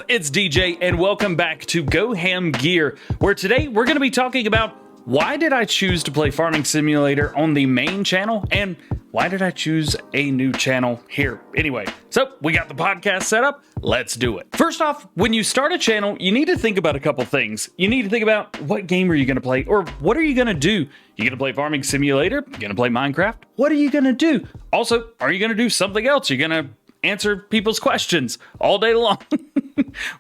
guys, it's DJ and welcome back to GoHam Gear, where today we're going to be talking about why did I choose to play Farming Simulator on the main channel and why did I choose a new channel here. Anyway, so we got the podcast set up, let's do it. First off, when you start a channel, you need to think about a couple things. You need to think about what game are you going to play or what are you going to do? You going to play Farming Simulator? You going to play Minecraft? What are you going to do? Also, are you going to do something else? You're going to answer people's questions all day long,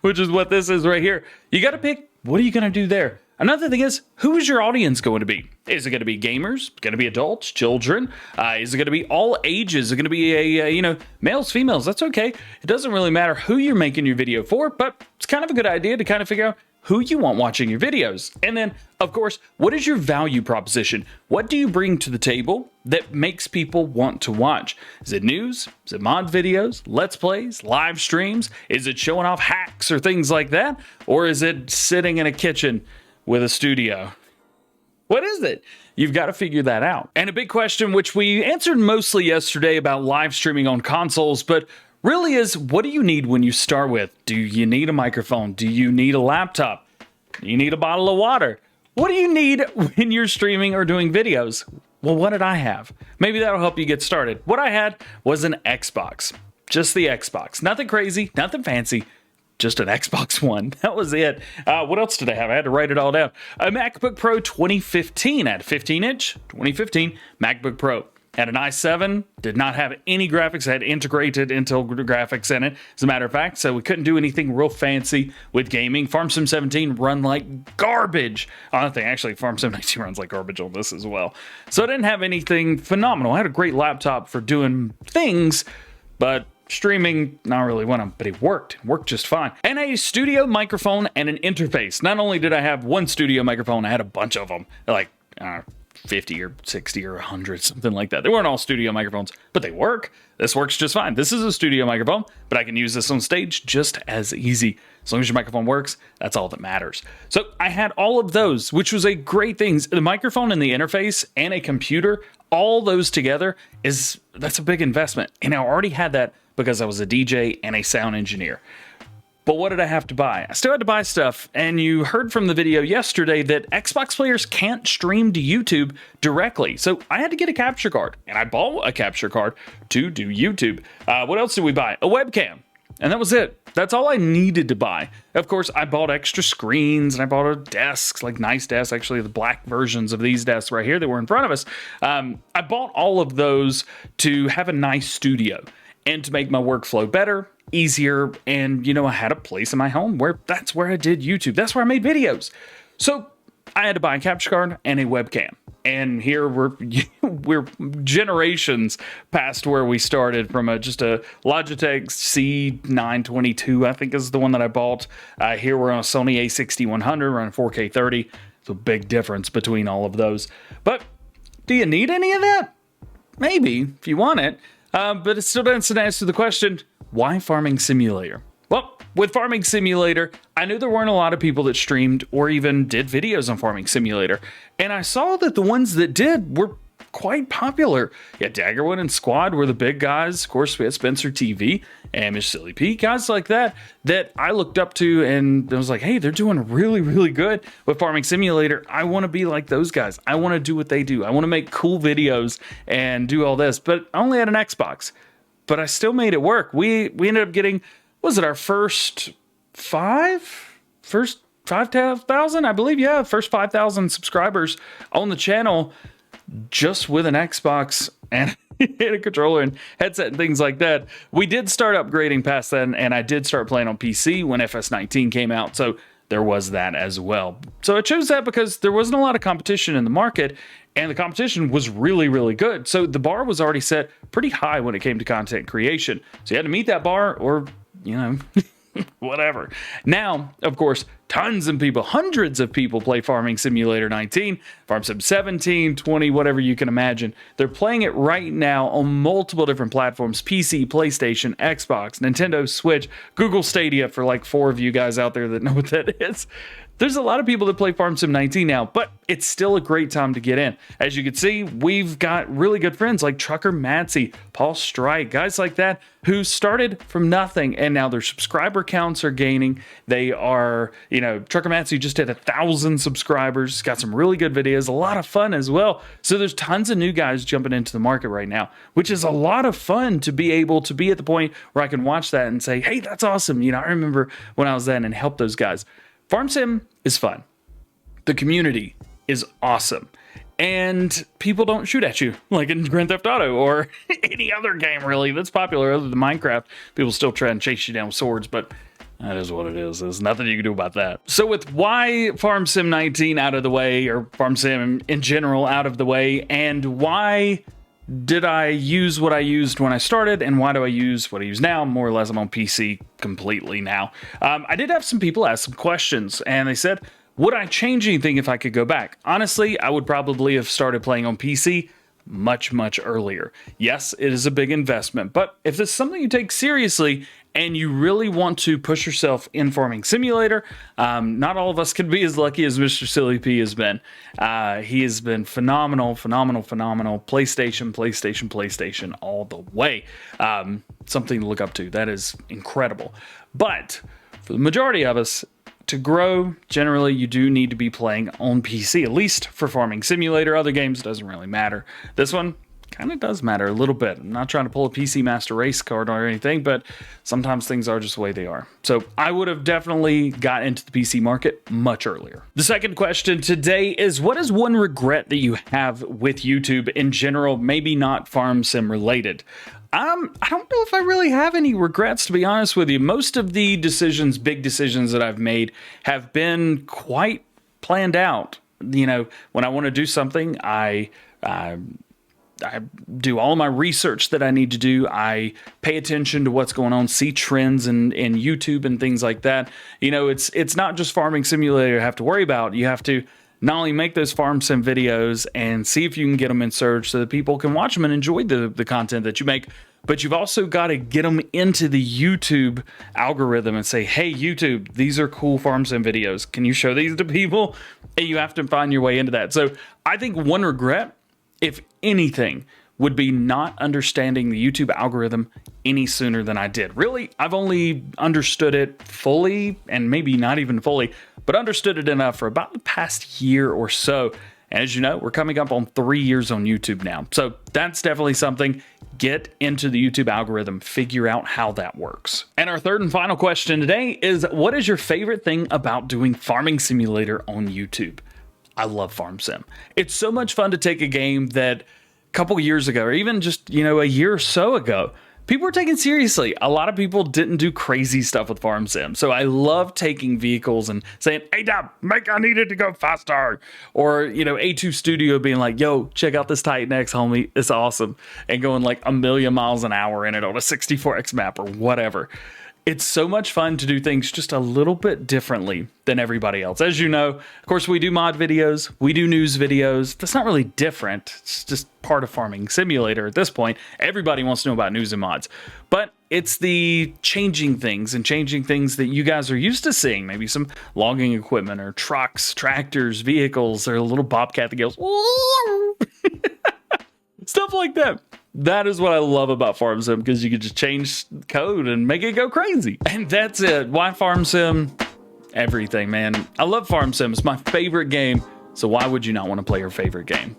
which is what this is right here. You got to pick, what are you going to do there? Another thing is, who is your audience going to be? Is it going to be gamers? Going to be adults, children? Is it going to be all ages? Is it going to be males, females? That's okay. It doesn't really matter who you're making your video for, but it's kind of a good idea to kind of figure out who you want watching your videos. And then, of course, what is your value proposition? What do you bring to the table that makes people want to watch? Is it news? Is it mod videos, let's plays, live streams? Is it showing off hacks or things like that? Or is it sitting in a kitchen with a studio? What is it? You've got to figure that out. And a big question, which we answered mostly yesterday about live streaming on consoles, but really is, what do you need when you start with? Do you need a microphone? Do you need a laptop? Do you need a bottle of water? What do you need when you're streaming or doing videos? Well, what did I have? Maybe that'll help you get started. What I had was an Xbox. Just the Xbox. Nothing crazy, nothing fancy. Just an Xbox One. That was it. What else did I have? I had to write it all down. A MacBook Pro 2015. I had a 15-inch 2015 MacBook Pro. Had an i7. Did not have any graphics. I had integrated Intel graphics in it, as a matter of fact. So we couldn't do anything real fancy with gaming. Farm Sim 17 run like garbage. I don't think actually Farm Sim 19 runs like garbage on this as well. So I didn't have anything phenomenal. I had a great laptop for doing things, but streaming, not really one of them, but it worked just fine. And a studio microphone and an interface. Not only did I have one studio microphone, I had a bunch of them, like 50 or 60 or 100, something like that. They weren't all studio microphones, but they work. This works just fine. This is a studio microphone, but I can use this on stage just as easy. As long as your microphone works, that's all that matters. So I had all of those, which was a great thing. The microphone and the interface and a computer, all those together, that's a big investment. And I already had that because I was a DJ and a sound engineer. But what did I have to buy? I still had to buy stuff, and you heard from the video yesterday that Xbox players can't stream to YouTube directly. So I had to get a capture card, and I bought a capture card to do YouTube. What else did we buy? A webcam. And that was it. That's all I needed to buy. Of course, I bought extra screens and I bought a desk, like nice desks, actually the black versions of these desks right here that were in front of us. I bought all of those to have a nice studio and to make my workflow better, easier, and I had a place in my home where that's where I did YouTube. That's where I made videos. So I had to buy a capture card and a webcam. And here we're generations past where we started from just a Logitech C922, I think is the one that I bought. Here we're on a Sony a6100, running 4K 30. It's a big difference between all of those. But do you need any of that? Maybe, if you want it. But it still doesn't answer the question, why Farming Simulator? Well, with Farming Simulator, I knew there weren't a lot of people that streamed or even did videos on Farming Simulator. And I saw that the ones that did were quite popular. Yeah, Daggerwood and Squad were the big guys. Of course, we had Spencer TV and Miss Silly Pete, guys like that I looked up to, and I was like, hey, they're doing really, really good with Farming Simulator. I want to be like those guys. I want to do what they do. I want to make cool videos and do all this. But I only had an Xbox, but I still made it work. We ended up getting, was it our first 5,000, I believe, yeah, first 5,000 subscribers on the channel just with an Xbox and a controller and headset and things like that. We did start upgrading past then, and I did start playing on PC when FS19 came out, so there was that as well. So I chose that because there wasn't a lot of competition in the market, and the competition was really, really good. So the bar was already set pretty high when it came to content creation. So you had to meet that bar or, whatever. Now, of course, tons of people, hundreds of people play Farming Simulator 19, Farm Sim 17, 20, whatever you can imagine. They're playing it right now on multiple different platforms: PC, PlayStation, Xbox, Nintendo Switch, Google Stadia, for like 4 of you guys out there that know what that is. There's a lot of people that play Farm Sim 19 now, but it's still a great time to get in. As you can see, we've got really good friends like Trucker Matsy, Paul Strike, guys like that who started from nothing, and now their subscriber counts are gaining. They are, Trucker Matsy just hit 1,000 subscribers, got some really good videos, a lot of fun as well. So there's tons of new guys jumping into the market right now, which is a lot of fun to be able to be at the point where I can watch that and say, hey, that's awesome. I remember when I was then, and help those guys. Farm Sim is fun. The community is awesome. And people don't shoot at you like in Grand Theft Auto or any other game really that's popular other than Minecraft. People still try and chase you down with swords, but that is what it is. There's nothing you can do about that. So with why Farm Sim 19 out of the way, or Farm Sim in general out of the way, and why did I use what I used when I started, and why do I use what I use now? More or less, I'm on PC completely now. I did have some people ask some questions, and they said, would I change anything if I could go back? Honestly, I would probably have started playing on PC much, much earlier. Yes, it is a big investment, but if this is something you take seriously and you really want to push yourself in Farming Simulator, not all of us can be as lucky as Mr. Silly P has been. He has been phenomenal, phenomenal, phenomenal. PlayStation, all the way. Something to look up to. That is incredible. But for the majority of us, to grow, generally, you do need to be playing on PC, at least for Farming Simulator. Other games, doesn't really matter. This one kind of does matter a little bit. I'm not trying to pull a PC Master Race card or anything, but sometimes things are just the way they are. So I would have definitely got into the PC market much earlier. The second question today is, what is one regret that you have with YouTube in general, maybe not Farm Sim related? I don't know if I really have any regrets, to be honest with you. Most of the decisions, big decisions that I've made have been quite planned out. When I want to do something, I do all of my research that I need to do. I pay attention to what's going on, see trends in YouTube and things like that. It's not just Farming Simulator you have to worry about. You have to not only make those Farm Sim videos and see if you can get them in search so that people can watch them and enjoy the content that you make, but you've also got to get them into the YouTube algorithm and say, hey, YouTube, these are cool Farm Sim videos. Can you show these to people? And you have to find your way into that. So I think one regret, if anything, would be not understanding the YouTube algorithm any sooner than I did. Really, I've only understood it fully, and maybe not even fully, but understood it enough for about the past year or so. And as you know, we're coming up on 3 years on YouTube now. So that's definitely something. Get into the YouTube algorithm, figure out how that works. And our third and final question today is, what is your favorite thing about doing Farming Simulator on YouTube? I love Farm Sim. It's so much fun to take a game that a couple years ago, or even just, a year or so ago, people were taking seriously. A lot of people didn't do crazy stuff with Farm Sim. So I love taking vehicles and saying, hey, Dub, I need it to go faster. Or, A2 Studio being like, yo, check out this Titan X, homie. It's awesome. And going like 1,000,000 miles an hour in it on a 64X map or whatever. It's so much fun to do things just a little bit differently than everybody else. As you know, of course, we do mod videos, we do news videos. That's not really different. It's just part of Farming Simulator at this point. Everybody wants to know about news and mods. But it's the changing things that you guys are used to seeing. Maybe some logging equipment or trucks, tractors, vehicles, or a little bobcat that goes, stuff like that. That is what I love about Farm Sim, because you can just change code and make it go crazy. And that's it. Why Farm Sim? Everything, man. I love Farm Sim. It's my favorite game. So why would you not want to play your favorite game?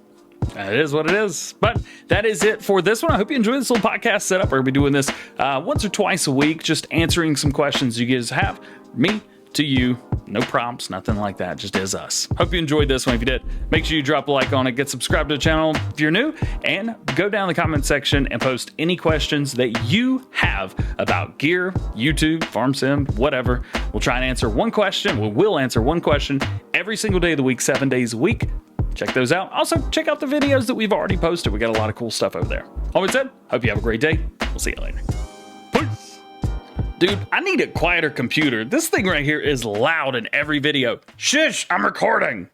It is what it is. But that is it for this one. I hope you enjoyed this little podcast setup. We're going to be doing this once or twice a week, just answering some questions you guys have. Me to you. No prompts, nothing like that. Just is us. Hope you enjoyed this one. If you did, make sure you drop a like on it, get subscribed to the channel if you're new, and go down in the comment section and post any questions that you have about gear, YouTube, Farm Sim, whatever. We'll try and answer one question. We'll answer one question every single day of the week, 7 days a week. Check those out. Also, check out the videos that we've already posted. We got a lot of cool stuff over there. All that said, hope you have a great day. We'll see you later. Peace. Dude, I need a quieter computer. This thing right here is loud in every video. Shush, I'm recording.